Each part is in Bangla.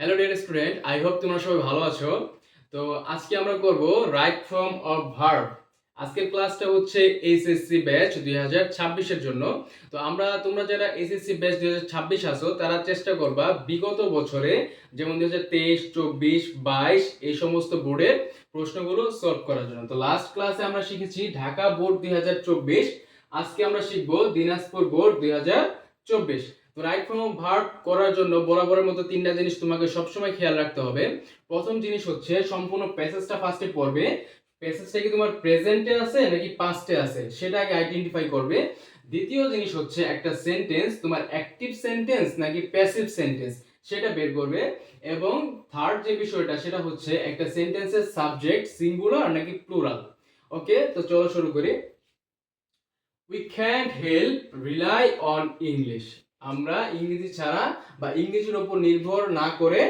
Hello dear student, I hope তোমরা সবাই ভালো আছো। তো আজকে আমরা করব রাইট ফর্ম অফ ভার্ব। আজকের ক্লাসটা হচ্ছে এসএসসি ব্যাচ 2026 এর জন্য। তো তোমরা যারা এসএসসি ব্যাচ 2026 আছো তারা চেষ্টা করবা বিগত বছরে যেমন 2023, 24, 22 এই সমস্ত বোর্ডের প্রশ্নগুলো সলভ করার জন্য। তো লাস্ট ক্লাসে আমরা শিখেছি ঢাকা বোর্ড 2024, আজকে আমরা শিখবো দিনাজপুর বোর্ড 2024। তো রাইট ফর্ম অফ ভার্ব করার জন্য বরাবরের মতো তিনটা জিনিস তোমাকে সবসময় খেয়াল রাখতে হবে। প্রথম জিনিস হচ্ছে সম্পূর্ণ প্যাসেজটা ফার্স্টে পড়বে। প্যাসেজটা কি তোমার প্রেজেন্টে আছে নাকি পাস্টে আছে সেটা আগে আইডেন্টিফাই করবে। দ্বিতীয় জিনিস হচ্ছে একটা সেন্টেন্স তোমার অ্যাক্টিভ সেন্টেন্স নাকি প্যাসিভ সেন্টেন্স সেটা বের করবে। এবং থার্ড যে বিষয়টা সেটা হচ্ছে একটা সেন্টেন্সের সাবজেক্ট সিঙ্গুলার নাকি প্লুরাল। ওকে, তো চলো শুরু করি। We can't help rely on English. আমরা ইংরেজি ছাড়া বা ইংরেজির উপর নির্ভর না করে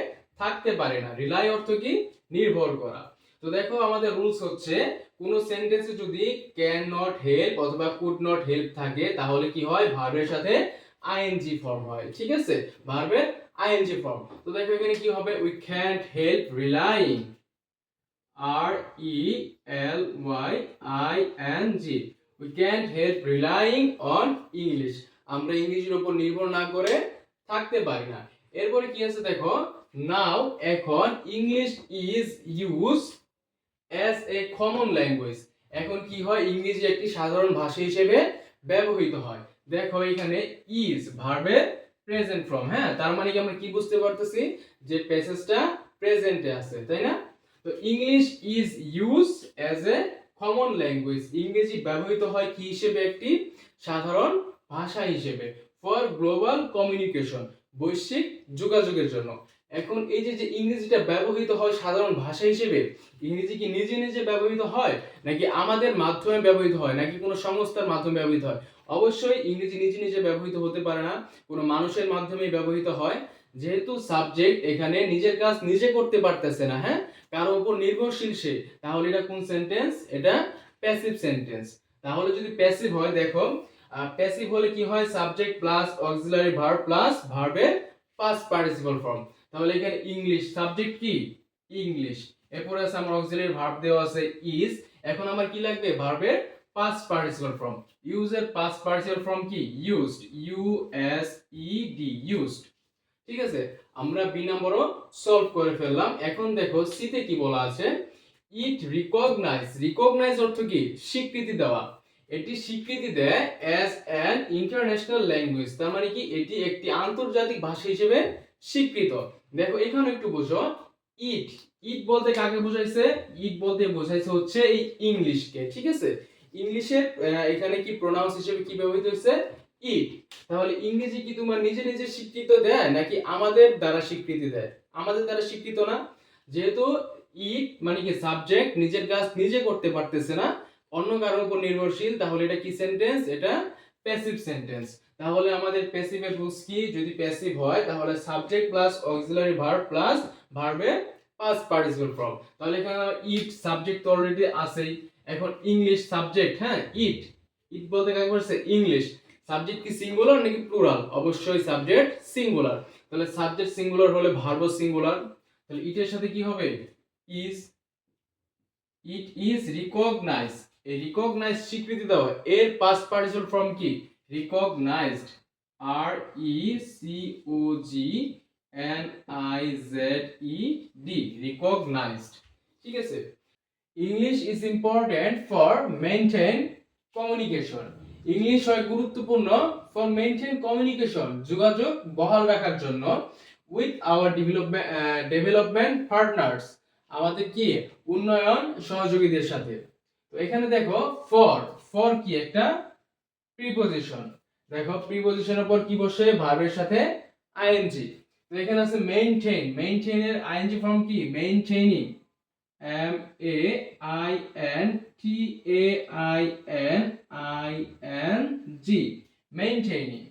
থাকতে পারি না। রিলাই অর্থ কি? নির্ভর করা। তো দেখো আমাদের রুলস হচ্ছে কোন সেন্টেন্সে যদি ক্যান নট হেল্প অথবা কুড নট হেল্প থাকে তাহলে কি হয়? ভার্বের সাথে আইএনজি ফর্ম হয়। ঠিক আছে, ভার্বের আইএনজি ফর্ম। তো দেখো এখানে কি হবে? We can't help relying, RELYING, we can't help relying on English. আমরা ইংরেজির উপর নির্ভর না করে থাকতে পারি না। এরপরে কি আছে দেখো, নাও এখন English is use as a common language. এখন কি হয়? ইংরেজি একটি সাধারণ ভাষা হিসেবে ব্যবহৃত হয়। দেখো এখানে ইজ ভার্বের প্রেজেন্ট ফর্ম। হ্যাঁ, তার মানে কি আমরা কি বুঝতে পারতেছি? যে প্যাসেজটা প্রেজেন্টে আছে, তাই না? তো English is use as a common language. ইংরেজি ব্যবহৃত হয় কি হিসেবে? একটি সাধারণ ভাষা হিসেবে। ফর গ্লোবাল কমিউনিকেশন, বৈশ্বিক যোগাযোগের জন্য। এখন এই যে ইংরেজিটা ব্যবহৃত হয় সাধারণ ভাষা হিসেবে, ইংরেজি কি নিজে নিজে ব্যবহৃত হয় নাকি আমাদের মাধ্যমে ব্যবহৃত হয় নাকি কোনো সংস্থার মাধ্যমে ব্যবহৃত হয়? অবশ্যই ইংরেজি নিজে নিজে ব্যবহৃত হতে পারে না, কোনো মানুষের মাধ্যমে ব্যবহৃত হয়। যেহেতু সাবজেক্ট এখানে নিজের কাজ নিজে করতে পারতেছে না, হ্যাঁ, কারো উপর নির্ভরশীল সে, তাহলে এটা কোন সেন্টেন্স? এটা প্যাসিভ সেন্টেন্স। তাহলে যদি প্যাসিভ হয়, দেখো প্যাসিভ হলে কি হয়? Subject plus auxiliary verb plus ভার্বের পাস্ট পার্টিসিপল ফর্ম। তাহলে এখানে ইংলিশ, সাবজেক্ট কি? ইংলিশ। এরপরে আছে আমার অক্সিলারি ভার্ব দেওয়া আছে ইজ। এখন আমার কি লাগবে? ভার্বের পাস্ট পার্টিসিপল ফর্ম। ইউজ এর পাস্ট পার্টিসিপল ফর্ম কি? Used, ইউএসইডি, used. ঠিক আছে, আমরা বি নাম্বারও সলভ করে ফেললাম। এখন দেখো সি তে কি বলা আছে? ইট রিকগনাইজ। রিকগনাইজ অর্থ কি? স্বীকৃতি দেওয়া। এটি স্বীকৃতি দেয় অ্যাজ অ্যান ইন্টারন্যাশনাল ল্যাঙ্গুয়েজ। তার মানে কি? এটি একটি আন্তর্জাতিক ভাষা হিসেবে স্বীকৃত। দেখো এখানে একটু বুঝো, ইট, ইট বলতে কাকে বোঝাইছে? ইট বলতে বোঝাইছে হচ্ছে এই ইংলিশকে। ঠিক আছে, ইংলিশের এখানে কি প্রোনাউন্স হিসেবে কি ব্যবহৃত হচ্ছে? ইট। তাহলে ইংরেজি কি তোমার নিজে নিজে স্বীকৃত দেয় নাকি আমাদের দ্বারা স্বীকৃতি দেয়? আমাদের দ্বারা স্বীকৃত না। যেহেতু ইট মানে কি সাবজেক্ট নিজের কাজ নিজে করতে পারতেছে না, অন্য কারোর উপর নির্ভরশীল, তাহলে এটা কি সেন্টেন্স? এটা প্যাসিভ সেন্টেন্স। তাহলে আমাদের প্যাসিভের রুলস কি? যদি প্যাসিভ হয় তাহলে subject plus auxiliary verb plus ভার্বের পাস্ট পার্টিসিপল ফর্ম। তাহলে এখানে ইট সাবজেক্ট অলরেডি আছেই। এখন ইংলিশ সাবজেক্ট, হ্যাঁ, ইট, ইট বলতে কাকে বলছে? ইংলিশ। সাবজেক্ট কি সিঙ্গুলার নাকি প্লুরাল? অবশ্যই সাবজেক্ট সিঙ্গুলার। তাহলে সাবজেক্ট সিঙ্গুলার হলে ভার্বও সিঙ্গুলার। তাহলে ইটের সাথে কি হবে? ইজ। It is recognize. এই রিকগনাইজ স্বীকৃতি দেওয়া, এর পাস্ট পার্টিসিপল ফর্ম কি? Recognized, RECOGNIZED, recognized. ঠিক আছে, English is important for maintain communication. English হয় গুরুত্বপূর্ণ ফর মেইনটেইন কমিউনিকেশন, যোগাযোগ বহাল রাখার জন্য, উইথ আওয়ার ডেভেলপমেন্ট পার্টনার্স, আমাদের কি? উন্নয়ন সহযোগীদের সাথে। তো এখানে দেখো ফর, ফর কি? একটা প্রিপজিশন। দেখো প্রিপজিশনের পর কি বসে? ভার্বের সাথে আইএনজি। তো এখানে আছে মেইনটেইন, মেইনটেইন এর আইএনজি ফর্ম কি? Maintaining, MAINTAINING, maintaining.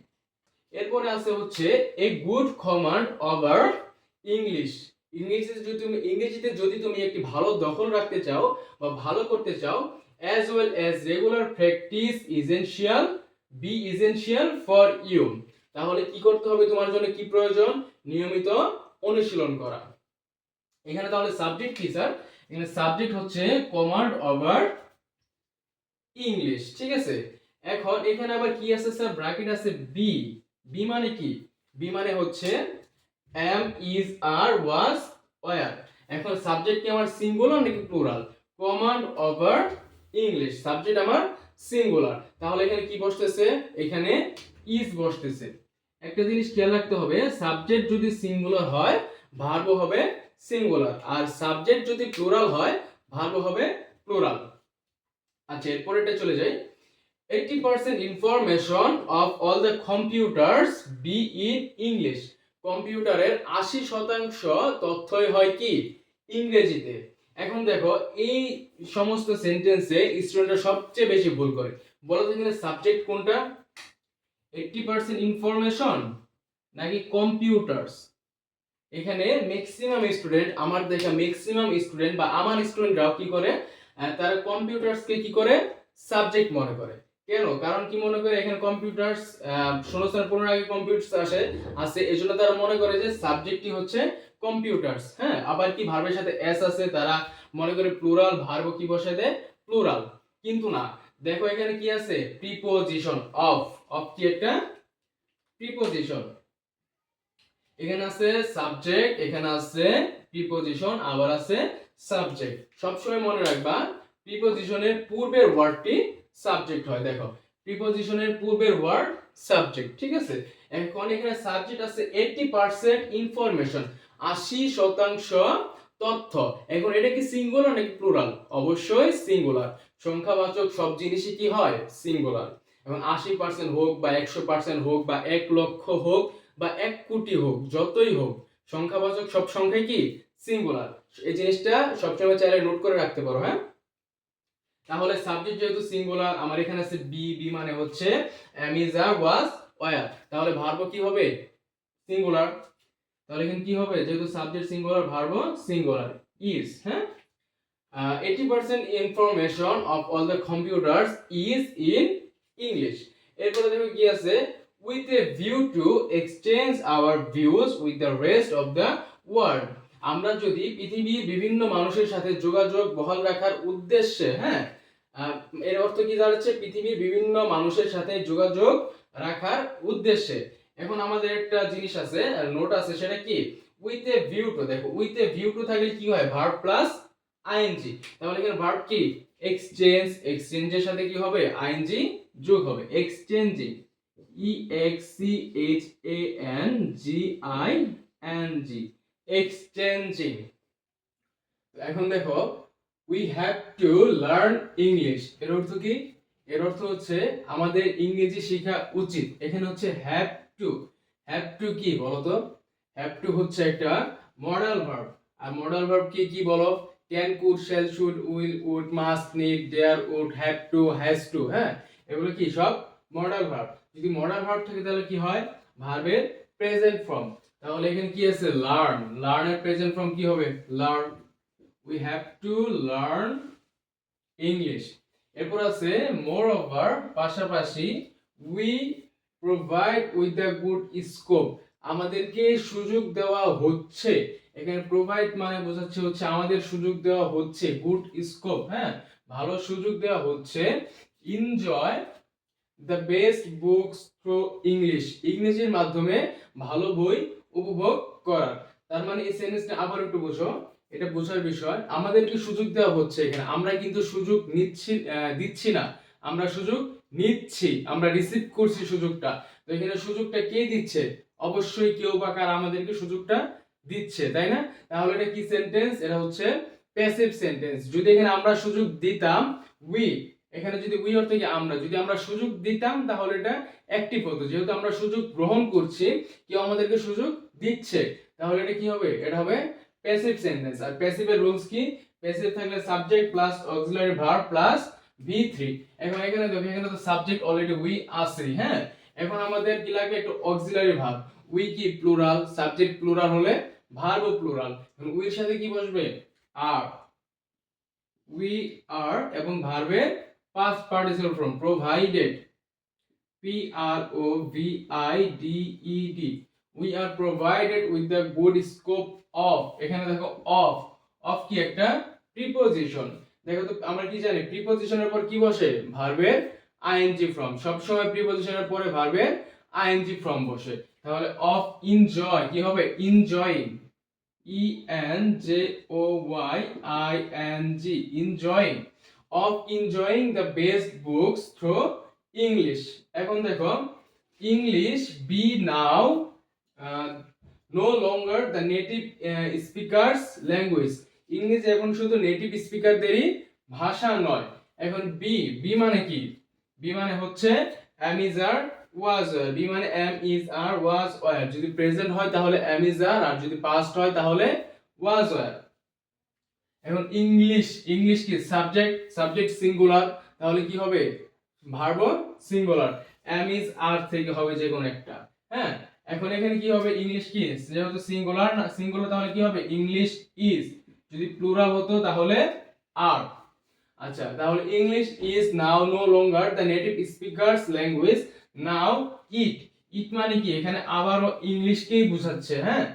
এরপরে আছে হচ্ছে a good command over English. ইংরেজিতে যদি তুমি একটি ভালো দখল রাখতে চাও বা ভালো করতে চাও, as well as regular practice essential, be essential for you। তাহলে কি করতে হবে? তোমার জন্য কি প্রয়োজন? নিয়মিত অনুশীলন করা। এখানে তাহলে সাবজেক্ট কি স্যার? এখানে সাবজেক্ট হচ্ছে কমান্ড ওভার ইংলিশ, ঠিক আছে। এখন এখানে আবার কি আছে স্যার? ব্র্যাকেট আছে বি। বি মানে কি? বি মানে হচ্ছে am, is, are, was, were. এখন সাবজেক্ট কি আমার সিঙ্গুলার নাকি plural? Command over English, subject আমার সিঙ্গুলার, তাহলে এখানে কি বসতেছে? এখানে ইজ বসতেছে। একটা জিনিস খেয়াল রাখতে হবে, সাবজেক্ট যদি সিঙ্গুলার হয় ভার্ব হবে সিঙ্গুলার, আর সাবজেক্ট যদি প্লুরাল হয় ভার্ব হবে প্লুরাল। আচ্ছা, এরপরেটা চলে যাই। 80% information of all the computers be in English. কম্পিউটারের 80% তথ্যই হয় কি? ইংরেজিতে। এখন দেখো এই সমস্ত সেন্টেন্সে স্টুডেন্টরা সবচেয়ে বেশি ভুল করে। বলো তো এখানে সাবজেক্ট কোনটা? 80% ইনফরমেশন নাকি কম্পিউটারস? এখানে ম্যাক্সিমাম স্টুডেন্ট, আমার দেখা ম্যাক্সিমাম স্টুডেন্ট বা আমার স্টুডেন্টরাও কি করে, তারা কম্পিউটারসকে কি করে সাবজেক্ট মনে করে। কেন? কারণ কি মনে করে? এখানে কম্পিউটারস 1615 আগে কম্পিউটারস আছে এজন্য তারা মনে করে যে সাবজেক্টই হচ্ছে কম্পিউটারস। হ্যাঁ, আবার কি ভার্বের সাথে এস আছে, তারা মনে করে প্লুরাল, ভার্ব কি বসায় দেয়? প্লুরাল। কিন্তু না, দেখো এখানে কি আছে? Preposition of. অফ কি একটা প্রিপোজিশন। এখানে আছে সাবজেক্ট, এখানে আছে প্রিপোজিশন, আবার আছে সাবজেক্ট। সবসময় মনে রাখবা প্রিপোজিশনের পূর্বের ওয়ার্ডটি সাবজেক্ট হয়। দেখো প্রিপোজিশনের পূর্বের ওয়ার্ড সাবজেক্ট, ঠিক আছে। এখন এখানে সাবজেক্ট আছে 80% ইনফরমেশন, 80% তথ্য। এখন এটা কি সিঙ্গুলার নাকি প্লুরাল? অবশ্যই সিঙ্গুলার। সংখ্যাবাচক সব জিনিসই কি হয়? সিঙ্গুলার। এবং 80% হোক বা 100% হোক বা 1 লক্ষ হোক বা 1 কোটি হোক, যতই হোক, সংখ্যাবাচক সব সংখ্যাই কি? সিঙ্গুলার। এই জিনিসটা সবসময় চাইলে নোট করে রাখতে পারো। হ্যাঁ, তাহলে সাবজেক্ট যেহেতু সিঙ্গুলার, আমার এখানে আছে বি। বি মানে হচ্ছে am, is, are, was, were। তাহলে ভার্ব কি হবে? সিঙ্গুলার। তাহলে এখানে কি হবে? যেহেতু subject singular, verb singular, is. হ্যাঁ, 80% information of all the computers is in English. এরপরে দেখো কি আছে? With a view two exchange hour views with the rest of the world. আমরা যদি পৃথিবীর বিভিন্ন মানুষের সাথে যোগাযোগ বহাল রাখার উদ্দেশ্যে, হ্যাঁ, এর অর্থ কি দাঁড়াচ্ছে? পৃথিবীর বিভিন্ন মানুষের সাথে যোগাযোগ রাখার উদ্দেশ্যে। এখন আমাদের একটা জিনিস আছে, নোট আছে, সেটা কি? With a view to. দেখো উইথ এ ভিউ টু থাকলে কি হয়? Verb plus ING. তাহলে এখানে ভার্ব কি? এক্সচেঞ্জ। এক্সচেঞ্জের সাথে কি হবে? আইএনজি যোগ হবে। Exchanging, E X C H A N G I N G, exchanging. এখন দেখো we have to learn English, এর অর্থ কি? এর অর্থ হচ্ছে আমাদের ইংরেজি শেখা উচিত। এখানে হচ্ছে হ্যাভ টু। হ্যাভ টু কি বলো তো? হ্যাভ টু হচ্ছে একটা মডাল ভার্ব। আর মডাল ভার্ব কি কি বলো? Can, could, shall, should, will, would, must, need, dare, would, have to, has to. হ্যাঁ, এগুলো কি সব মডাল ভার্ব। যদি মডাল ভার্ব থাকে তাহলে কি হয়? ভার্বের প্রেজেন্ট ফর্ম। তাহলে এখানে কি আছে? লার্ন। লার্ন এর প্রেজেন্ট ফর্ম কি হবে? Learn. we have to learn English। এরপর আছে moreover, পাশাপাশি, we provide with the good scope। আমাদেরকে সুযোগ দেওয়া হচ্ছে। এখানে provide মানে বোঝাচ্ছে হচ্ছে আমাদের সুযোগ দেওয়া হচ্ছে, good scope। হ্যাঁ, ভালো সুযোগ দেওয়া হচ্ছে। enjoy the best books through English। ইংরেজির মাধ্যমে ভালো বই উপভোগ করা। তার মানে এই সেন্টেন্সটা আবার একটু বোঝো, এটা বোঝার বিষয়। আমাদেরকে সুযোগ দেওয়া হচ্ছে, এখানে আমরা কিন্তু সুযোগ দিচ্ছি না, আমরা সুযোগ নিচ্ছি, আমরা রিসিভ করছি সুযোগটা। তো এখানে সুযোগটা কে দিচ্ছে? অবশ্যই কেউ বা কারা আমাদেরকে সুযোগটা দিচ্ছে, তাই না? তাহলে এটা কি সেন্টেন্স? এটা হচ্ছে প্যাসিভ সেন্টেন্স। যদি এখানে আমরা সুযোগ দিতাম, উই, এখানে যদি উই অর্থ কি আমরা, যদি আমরা সুযোগ দিতাম তাহলে এটা অ্যাক্টিভ হতো। যেহেতু আমরা সুযোগ গ্রহণ করছি, কেউ আমাদেরকে সুযোগ দিচ্ছে, তাহলে এটা কি হবে? এটা হবে প্যাসিভ সেন্টেন্স। আর প্যাসিভের রুলস কি? প্যাসিভ থাকলে subject plus auxiliary verb plus V3। এখন এখানে দেখো, এখানে তো সাবজেক্ট অলরেডি উই আছে। হ্যাঁ, এখন আমাদের কি লাগবে? একটা অক্সিলারি ভার্ব। উই কি প্লুরাল, সাবজেক্ট প্লুরাল হলে ভার্বও প্লুরাল। উইর সাথে কি বসবে? আর। উই আর এবং ভার্বের past participle form provided, PROVIDED, we are provided with the good scope of, এখানে দেখো অফ, অফ কি একটা প্রিপোজিশন। দেখো তো আমরা কি জানি প্রিপোজিশনের পর কি বসে, ভার্বের আইএনজি ফর্ম, সব সময় প্রিপোজিশনের পরে ভার্বের আইএনজি ফর্ম বসে। তাহলে অফ এনজয় কি হবে, enjoying, E N J O Y I N G, enjoying, of enjoying the best books through English. এখন দেখো English be now no longer the native speakers language, English এখন শুধু নেটিভ স্পিকারদেরই ভাষা নয়। এখন বি, বি মানে কি, বি মানে হচ্ছে am is are was, be মানে am is are was were, যদি প্রেজেন্ট হয় তাহলে এম ইজ আর, আর যদি পাস্ট হয় তাহলে ওয়াজ ওয়ার। এখন ইংলিশ, ইংলিশ কি সাবজেক্ট, সাবজেক্ট সিঙ্গুলার, তাহলে কি হবে ভার্ব সিঙ্গুলার, এম ইজ আর থেকে হবে যে কোনো একটা। হ্যাঁ, এখন এখানে কি হবে ইংলিশ কি, যেহেতু সিঙ্গুলার না, সিঙ্গুলার তাহলে কি হবে ইংলিশ ইজ, যদি প্লুরাল হতো তাহলে আর। আচ্ছা, তাহলে English is now no longer the native speakers language, now it, it মানে কি এখানে আবারও ইংলিশকেই বোঝাচ্ছে। হ্যাঁ,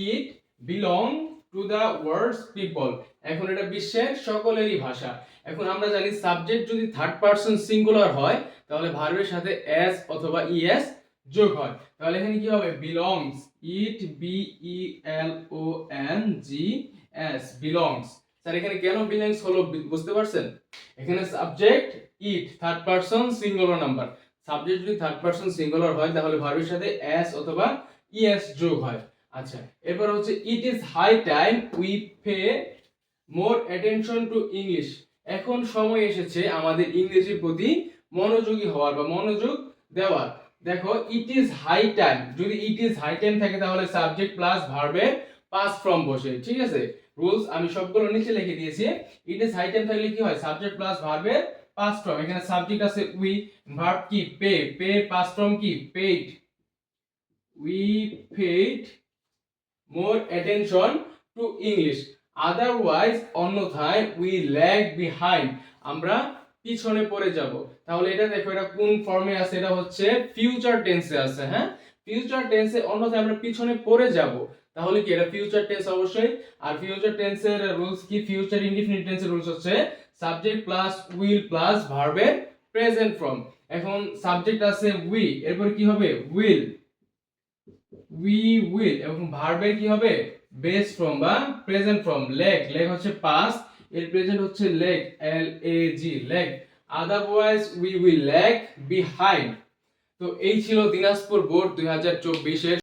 it belong to the world's people, এখন এটা বিশ্বের সকলেরই ভাষা। এখন আমরা জানি সাবজেক্ট যদি থার্ড পারসন সিঙ্গুলার হয় তাহলে ভার্বের সাথে এস অথবা ইএস যোগ হয়, তাহলে এখানে কি হবে belongs, it B E L O N G S, belongs. Sir এখানে কেন বিলংস হলো বুঝতে পারছেন, এখানে subject it third person singular number, subject যদি থার্ড পারসন সিঙ্গুলার হয় তাহলে ভার্বের সাথে এস অথবা ইএস যোগ হয়। আচ্ছা, এরপর হচ্ছে it is high time we pay more attention to English, এখন সময় এসেছে আমাদের ইংরেজির প্রতি মনোযোগী হওয়ার বা মনোযোগ দেওয়ার। দেখো ইট ইজ হাই টাইম, যদি ইট ইজ হাই টাইম থাকে তাহলে সাবজেক্ট প্লাস ভার্বের পাস্ট ফর্ম বসে, ঠিক আছে। রুলস আমি সবগুলো নিচে লিখে দিয়েছি। ইট ইজ হাই টাইম থাকলে কি হয় সাবজেক্ট প্লাস ভার্বের পাস্ট ফর্ম, এখানে সাবজেক্ট আছে উই, ভার্ব কি পে, পে পাস্ট ফর্ম কি paid, we paid more attention to English, otherwise অন্যথায় উই ল্যাগ বিহাইন্ড, আমরা পিছনে পড়ে যাব। তাহলে এটা দেখো এটা কোন ফর্মে আছে, এটা হচ্ছে ফিউচার টেন্সে আছে। হ্যাঁ, ফিউচার টেন্সে অন্যথায় আমরা পিছনে পড়ে যাব, তাহলে কি এটা ফিউচার টেন্স অবশ্যই। আর ফিউচার টেন্সের রুলস কি, ফিউচার ইনডিফিনিট টেন্সের রুলস হচ্ছে সাবজেক্ট প্লাস উইল প্লাস ভার্বের প্রেজেন্ট ফর্ম। এখন সাবজেক্ট আছে উই, এরপর কি হবে উইল, উই উইল, এবং ভার্বের কি হবে বেস ফর্ম বা প্রেজেন্ট ফর্ম, লেগ, লেগ হচ্ছে পাস্ট, এর প্রেজেন্ট হচ্ছে leg, L A G, leg, otherwise we will lag behind. তো এই ছিল দিনাজপুর বোর্ড 2024 এর